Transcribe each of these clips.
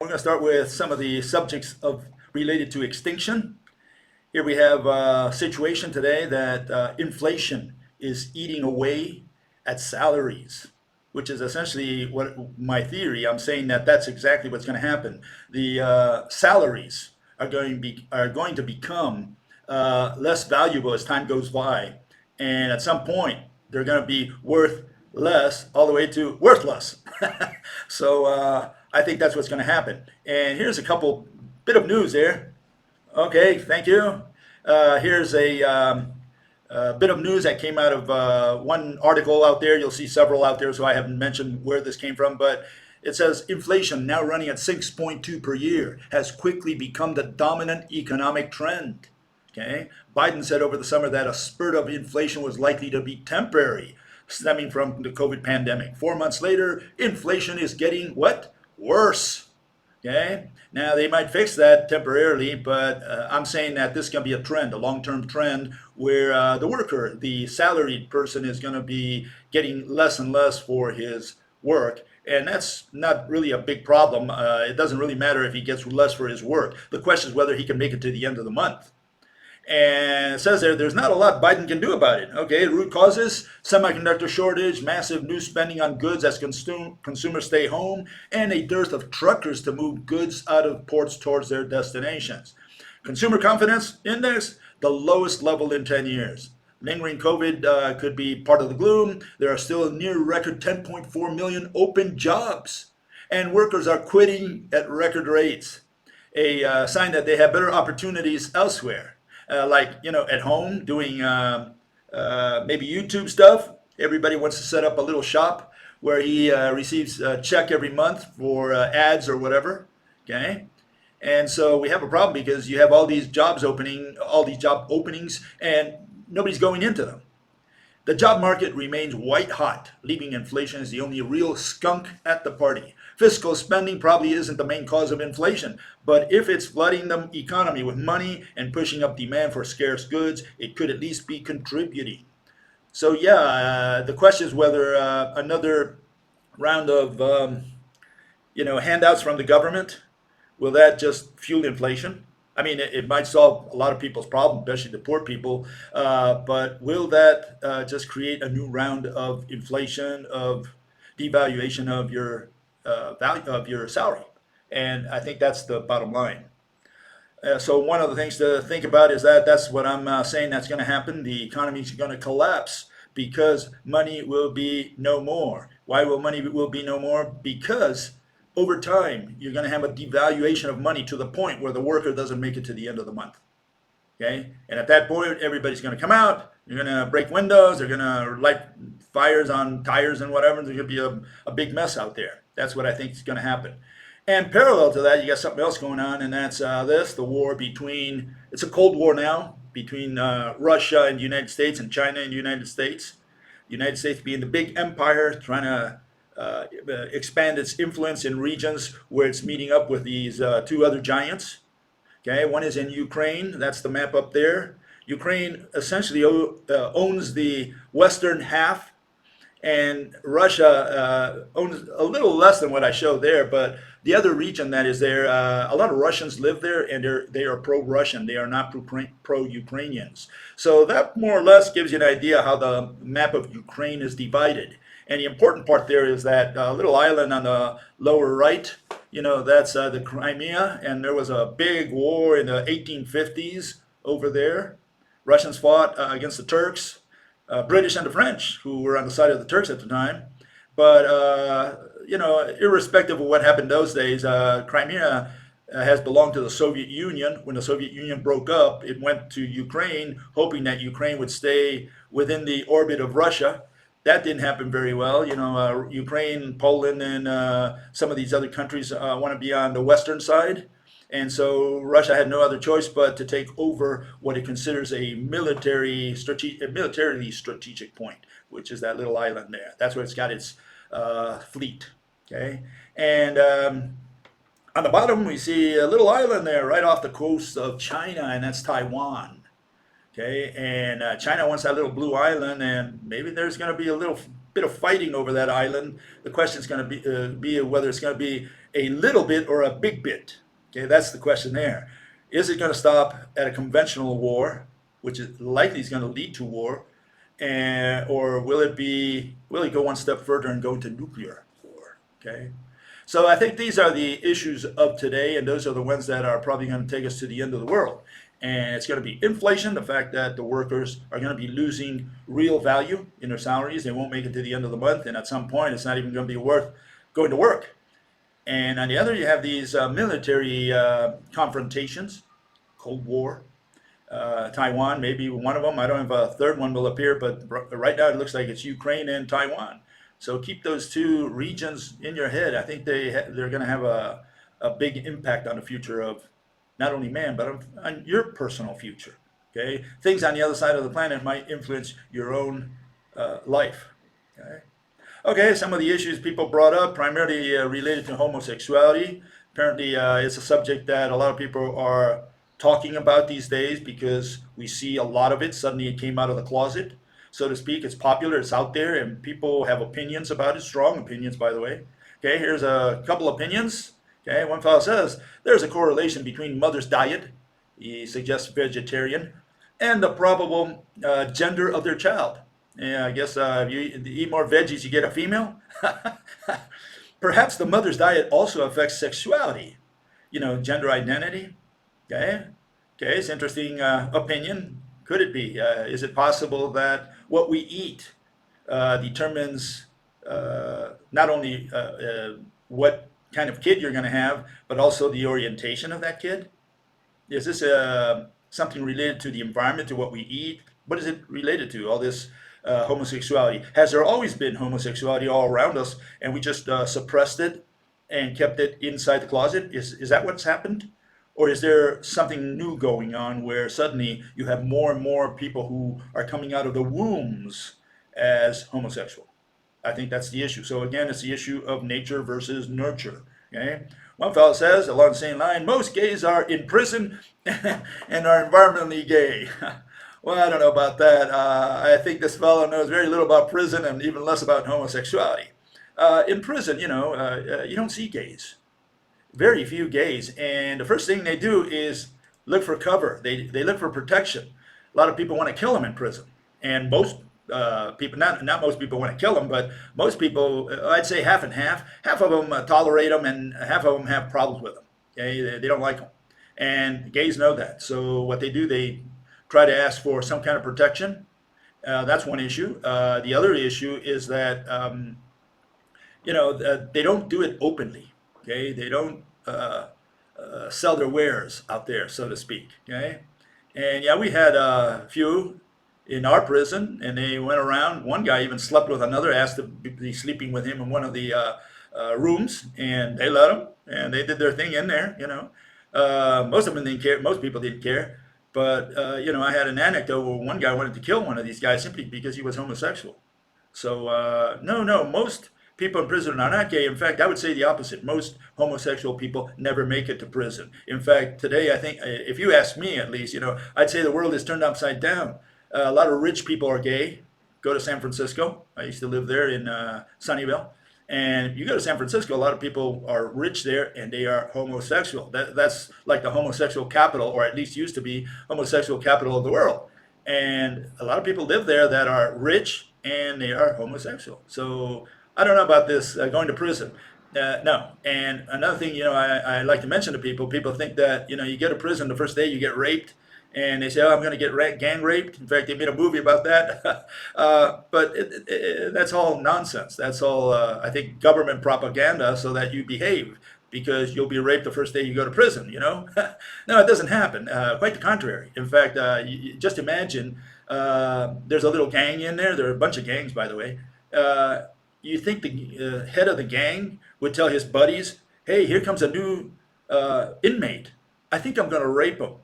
We're going to start with some of the subjects related to extinction. Here we have a situation today that inflation is eating away at salaries, which is essentially what my theory. I'm saying that that's exactly what's going to happen. The salaries are going to become less valuable as time goes by, and at some point they're going to be worth less, all the way to worthless. So I think that's what's going to happen. And here's a couple bit of news there. Okay, thank you. Here's a bit of news that came out of one article out there. You'll see several out there, so I haven't mentioned where this came from, but it says inflation, now running at 6.2 per year, has quickly become the dominant economic trend. Okay, Biden said over the summer that a spurt of inflation was likely to be temporary, stemming from the COVID pandemic. 4 months later, inflation is getting what? Worse. Okay, now they might fix that temporarily, but I'm saying that this is going to be a trend, a long-term trend, where the worker, the salaried person, is going to be getting less and less for his work. And that's not really a big problem. It doesn't really matter if he gets less for his work. The question is whether he can make it to the end of the month. And it says there's not a lot Biden can do about it. Okay, root causes: semiconductor shortage, massive new spending on goods as consumers stay home, and a dearth of truckers to move goods out of ports towards their destinations. Consumer confidence index, the lowest level in 10 years. Lingering COVID could be part of the gloom. There are still near record 10.4 million open jobs, and workers are quitting at record rates. A sign that they have better opportunities elsewhere. Like, at home doing maybe YouTube stuff. Everybody wants to set up a little shop where he receives a check every month for ads or whatever. Okay, and so we have a problem because you have all these job openings, and nobody's going into them. The job market remains white hot, leaving inflation as the only real skunk at the party. Fiscal spending probably isn't the main cause of inflation, but if it's flooding the economy with money and pushing up demand for scarce goods, it could at least be contributing. So yeah, the question is whether another round of handouts from the government, will that just fuel inflation? I mean, it might solve a lot of people's problems, especially the poor people, but will that just create a new round of inflation, of devaluation of your value of your salary? And I think that's the bottom line. So one of the things to think about is that's what I'm saying that's going to happen. The economy is going to collapse because money will be no more. Why will money will be no more? Because over time, you're going to have a devaluation of money to the point where the worker doesn't make it to the end of the month. Okay? And at that point, everybody's going to come out. They're going to break windows. They're going to light fires on tires and whatever. There's going to be a big mess out there. That's what I think is going to happen. And parallel to that, you got something else going on, and that's the war between, it's a Cold War now, between Russia and the United States and China and the United States. The United States being the big empire, trying to expand its influence in regions where it's meeting up with these two other giants. Okay, one is in Ukraine. That's the map up there. Ukraine essentially owns the western half, and Russia owns a little less than what I showed there. But the other region that is there, a lot of Russians live there, and they are pro-Russian. They are not pro-Ukrainians. So that more or less gives you an idea how the map of Ukraine is divided. And the important part there is that little island on the lower right, that's the Crimea. And there was a big war in the 1850s over there. Russians fought against the Turks, British and the French, who were on the side of the Turks at the time. But, irrespective of what happened those days, Crimea has belonged to the Soviet Union. When the Soviet Union broke up, it went to Ukraine, hoping that Ukraine would stay within the orbit of Russia. That didn't happen very well. Ukraine, Poland, and some of these other countries want to be on the western side. And so Russia had no other choice but to take over what it considers a militarily strategic point, which is that little island there. That's where it's got its fleet. Okay, and on the bottom we see a little island there right off the coast of China, and that's Taiwan. Okay, and China wants that little blue island, and maybe there's going to be a little bit of fighting over that island. The question is going to be whether it's going to be a little bit or a big bit. Okay, that's the question there. Is it going to stop at a conventional war, which is likely is going to lead to war, or will it go one step further and go into nuclear war? Okay, so I think these are the issues of today, and those are the ones that are probably going to take us to the end of the world. And it's going to be inflation, the fact that the workers are going to be losing real value in their salaries. They won't make it to the end of the month, and at some point, it's not even going to be worth going to work. And on the other, you have these military confrontations, Cold War, Taiwan, maybe one of them. I don't know if a third one will appear, but right now it looks like it's Ukraine and Taiwan. So keep those two regions in your head. I think they're going to have a big impact on the future of not only man, but on your personal future. Okay, things on the other side of the planet might influence your own life. Okay. Okay, some of the issues people brought up, primarily related to homosexuality. Apparently, it's a subject that a lot of people are talking about these days because we see a lot of it. Suddenly, it came out of the closet, so to speak. It's popular, it's out there, and people have opinions about it, strong opinions, by the way. Okay, here's a couple opinions. Okay, one fellow says there's a correlation between mother's diet, he suggests vegetarian, and the probable gender of their child. Yeah, I guess if you eat more veggies, you get a female. Perhaps the mother's diet also affects sexuality, gender identity. Okay, okay, it's interesting opinion. Could it be? Is it possible that what we eat determines not only what kind of kid you're going to have, but also the orientation of that kid? Is this something related to the environment, to what we eat? What is it related to, all this homosexuality? Has there always been homosexuality all around us and we just suppressed it and kept it inside the closet? Is that what's happened? Or is there something new going on where suddenly you have more and more people who are coming out of the wombs as homosexual? I think that's the issue. So again, it's the issue of nature versus nurture. Okay. One fellow says, along the same line, most gays are in prison and are environmentally gay. Well, I don't know about that. I think this fellow knows very little about prison and even less about homosexuality. In prison, you don't see gays. Very few gays. And the first thing they do is look for cover. They look for protection. A lot of people want to kill them in prison. And most people, not most people want to kill them, but most people, I'd say half and half. Half of them tolerate them, and half of them have problems with them. Okay, they don't like them, and gays know that. So what they do, they try to ask for some kind of protection. That's one issue. The other issue is that they don't do it openly. Okay, they don't sell their wares out there, so to speak. Okay, and yeah, we had a few in our prison, and they went around. One guy even slept with another, asked to be sleeping with him in one of the rooms, and they let him, and they did their thing in there. Most of them didn't care. Most people didn't care. But I had an anecdote where one guy wanted to kill one of these guys simply because he was homosexual. So no, most people in prison are not gay. In fact, I would say the opposite. Most homosexual people never make it to prison. In fact, today, I think, if you ask me at least, I'd say the world is turned upside down. A lot of rich people are gay. Go to San Francisco. I used to live there in Sunnyvale. And you go to San Francisco, a lot of people are rich there and they are homosexual. That's like the homosexual capital, or at least used to be homosexual capital of the world. And a lot of people live there that are rich and they are homosexual. So I don't know about this going to prison. No. And another thing, I like to mention to people think that, you get to prison the first day you get raped. And they say, oh, I'm going to get gang raped. In fact, they made a movie about that. But that's all nonsense. That's all, I think, government propaganda so that you behave, because you'll be raped the first day you go to prison, No, it doesn't happen. Quite the contrary. In fact, just imagine there's a little gang in there. There are a bunch of gangs, by the way. You think the head of the gang would tell his buddies, hey, here comes a new inmate. I think I'm going to rape him.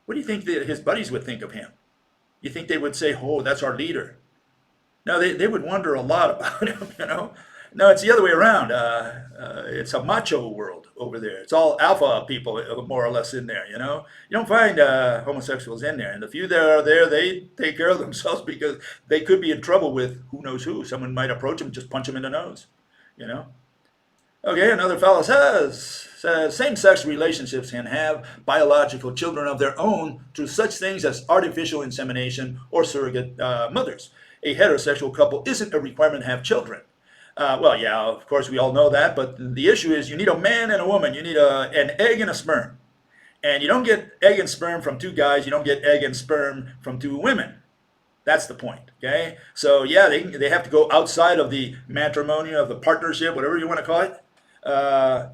What do you think his buddies would think of him? You think they would say, oh, that's our leader? No, they would wonder a lot about him, No, it's the other way around. It's a macho world over there. It's all alpha people, more or less, in there. You know, you don't find homosexuals in there, and the few that are there, they take care of themselves because they could be in trouble with who knows who. Someone might approach them, just punch them in the nose. You know. Okay, another fellow says same-sex relationships can have biological children of their own through such things as artificial insemination or surrogate mothers. A heterosexual couple isn't a requirement to have children. Well, yeah, of course we all know that, but the issue is you need a man and a woman. You need an egg and a sperm. And you don't get egg and sperm from two guys. You don't get egg and sperm from two women. That's the point, okay? So, yeah, they have to go outside of the matrimony, of the partnership, whatever you want to call it,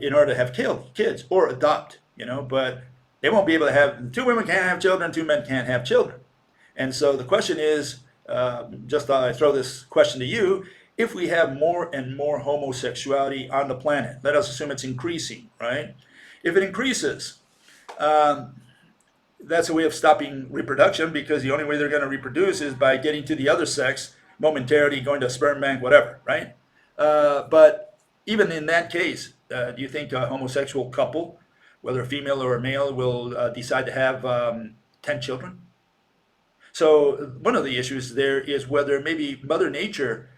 in order to have kids or adopt, you know, but they won't be able to have, two women can't have children, two men can't have children. And so the question is, just thought I'd throw this question to you, if we have more and more homosexuality on the planet, let us assume it's increasing, right? If it increases, that's a way of stopping reproduction, because the only way they're going to reproduce is by getting to the other sex momentarily, going to a sperm bank, whatever, right? But even in that case, do you think a homosexual couple, whether a female or a male, will decide to have 10 children? So one of the issues there is whether maybe Mother Nature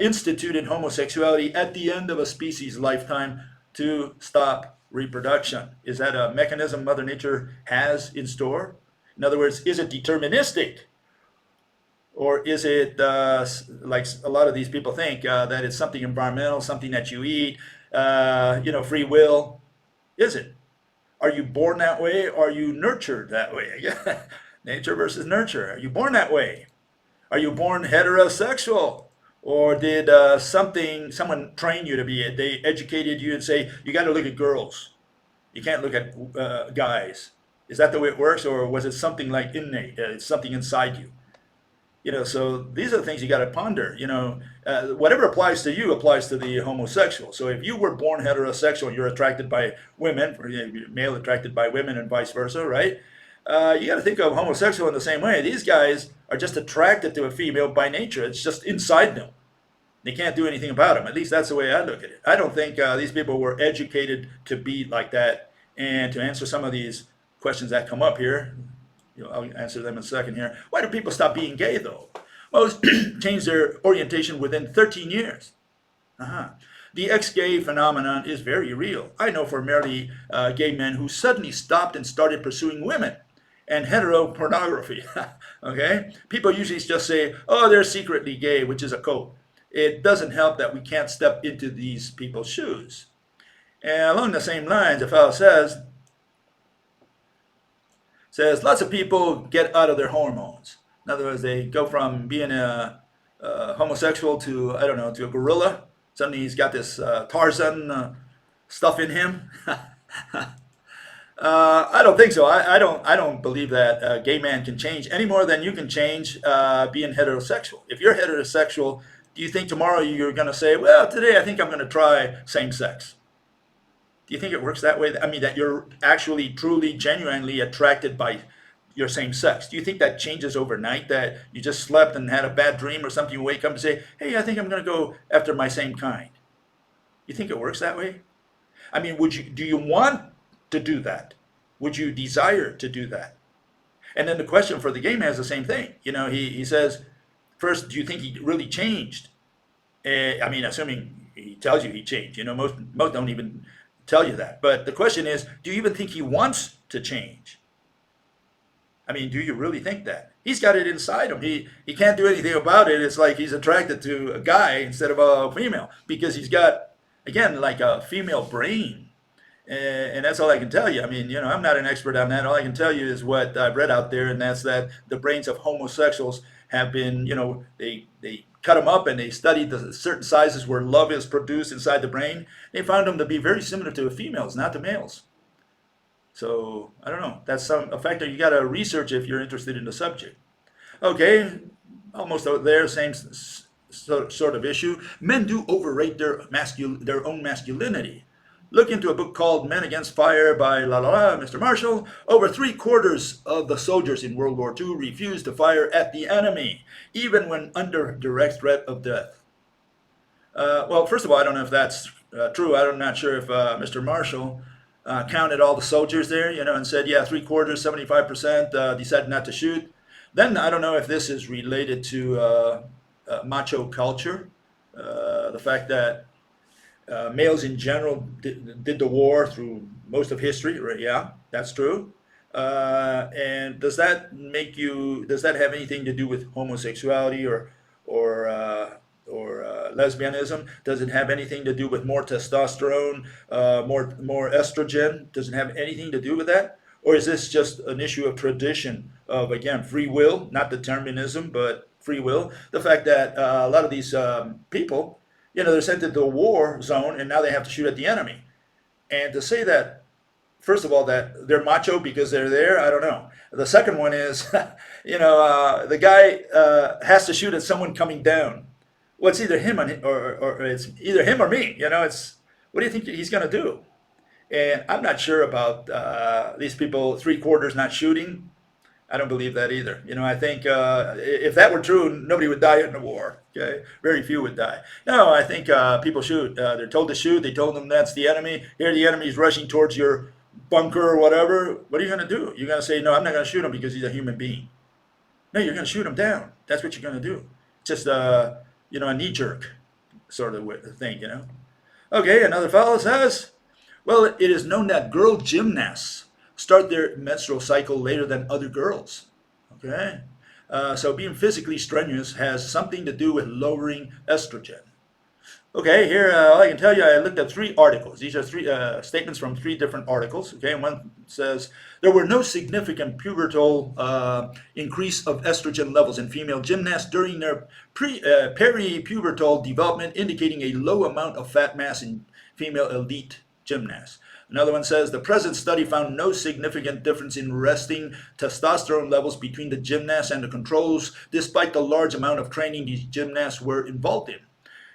instituted homosexuality at the end of a species' lifetime to stop reproduction. Is that a mechanism Mother Nature has in store? In other words, is it deterministic? Or is it, like a lot of these people think, that it's something environmental, something that you eat, free will? Is it? Are you born that way, or are you nurtured that way? Nature versus nurture. Are you born that way? Are you born heterosexual? Or did someone train you to be it? They educated you and say, you got to look at girls. You can't look at guys. Is that the way it works, or was it something like innate? It's something inside you. You know, so these are the things you got to ponder. You know, whatever applies to you applies to the homosexual. So if you were born heterosexual, you're attracted by women, or male attracted by women, and vice versa, right? You got to think of homosexual in the same way. These guys are just attracted to a female by nature. It's just inside them. They can't do anything about them. At least that's the way I look at it. I don't think these people were educated to be like that. And to answer some of these questions that come up here, I'll answer them in a second here. Why do people stop being gay, though? Most change their orientation within 13 years. The ex-gay phenomenon is very real. I know for merely gay men who suddenly stopped and started pursuing women and heteropornography. Okay? People usually just say, oh, they're secretly gay, which is a code. It doesn't help that we can't step into these people's shoes. And along the same lines, a fellow says lots of people get out of their hormones. In other words, they go from being a homosexual to, I don't know, to a gorilla. Suddenly he's got this Tarzan stuff in him. I don't think so. I don't believe that a gay man can change any more than you can change being heterosexual. If you're heterosexual, do you think tomorrow you're going to say, well, today I think I'm going to try same sex? Do you think it works that way? I mean, that you're actually, truly, genuinely attracted by your same sex? Do you think that changes overnight, that you just slept and had a bad dream or something, you wake up and say, hey, I think I'm going to go after my same kind? You think it works that way? I mean, do you want to do that? Would you desire to do that? And then the question for the gay man is the same thing. You know, he says, first, do you think he really changed? I mean, assuming he tells you he changed. You know, most don't even tell you that. But the question is, do you even think he wants to change? I mean, do you really think that? He's got it inside him. He can't do anything about it. It's like he's attracted to a guy instead of a female, because he's got, again, like a female brain. And that's all I can tell you. I mean, you know, I'm not an expert on that. All I can tell you is what I've read out there, and that's that the brains of homosexuals have been, you know, they cut them up and they studied the certain sizes where love is produced inside the brain. They found them to be very similar to females, not to males. So, I don't know. That's a factor you got to research if you're interested in the subject. Okay, almost there, same sort of issue. Men do overrate their own masculinity. Look into a book called Men Against Fire by Mr. Marshall. Over 3/4 of the soldiers in World War II refused to fire at the enemy, even when under direct threat of death. Well, first of all, I don't know if that's true. I'm not sure if Mr. Marshall counted all the soldiers there, and said, yeah, three quarters, 75% decided not to shoot, then I don't know if this is related to macho culture, the fact that males in general did the war through most of history, right? Yeah, that's true. And does that have anything to do with homosexuality or lesbianism? Does it have anything to do with more testosterone, more estrogen? Does it have anything to do with that? Or is this just an issue of tradition of, again, free will, not determinism, but free will? The fact that a lot of these people, they're sent into a war zone and now they have to shoot at the enemy. And to say that, first of all, that they're macho because they're there, I don't know. The second one is, the guy has to shoot at someone coming down. Well, it's either him or it's either him or me. It's what do you think he's going to do? And I'm not sure about these people three quarters not shooting. I don't believe that either. I think if that were true, nobody would die in the war. Okay, very few would die. No, I think people shoot. They're told to shoot. They told them that's the enemy. Here, the enemy's rushing towards your bunker or whatever. What are you going to do? You're going to say, no, I'm not going to shoot him because he's a human being. No, you're going to shoot him down. That's what you're going to do. Just a knee-jerk sort of thing. Okay, another fellow says, well, it is known that girl gymnasts start their menstrual cycle later than other girls. Okay? So being physically strenuous has something to do with lowering estrogen. Okay, here all I can tell you, I looked at 3 articles. These are 3 statements from 3 different articles. Okay, and one says there were no significant pubertal increase of estrogen levels in female gymnasts during their peripubertal development, indicating a low amount of fat mass in female elite gymnasts. Another one says the present study found no significant difference in resting testosterone levels between the gymnasts and the controls, despite the large amount of training these gymnasts were involved in.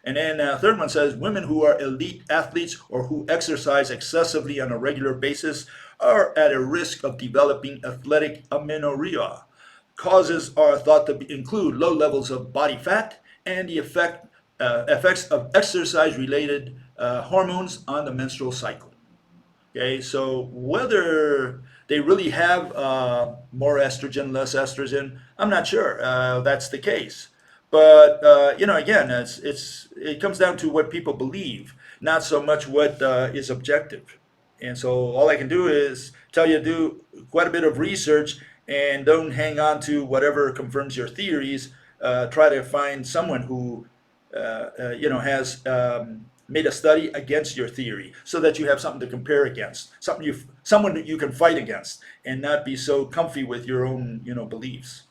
And then third one says women who are elite athletes or who exercise excessively on a regular basis are at a risk of developing athletic amenorrhea. Causes are thought to include low levels of body fat and the effects of exercise-related hormones on the menstrual cycle. Okay, so whether they really have more estrogen, less estrogen, I'm not sure that's the case. But again, it comes down to what people believe, not so much what is objective. And so all I can do is tell you to do quite a bit of research and don't hang on to whatever confirms your theories. Try to find someone who has made a study against your theory, so that you have something to compare against, someone that you can fight against, and not be so comfy with your own beliefs.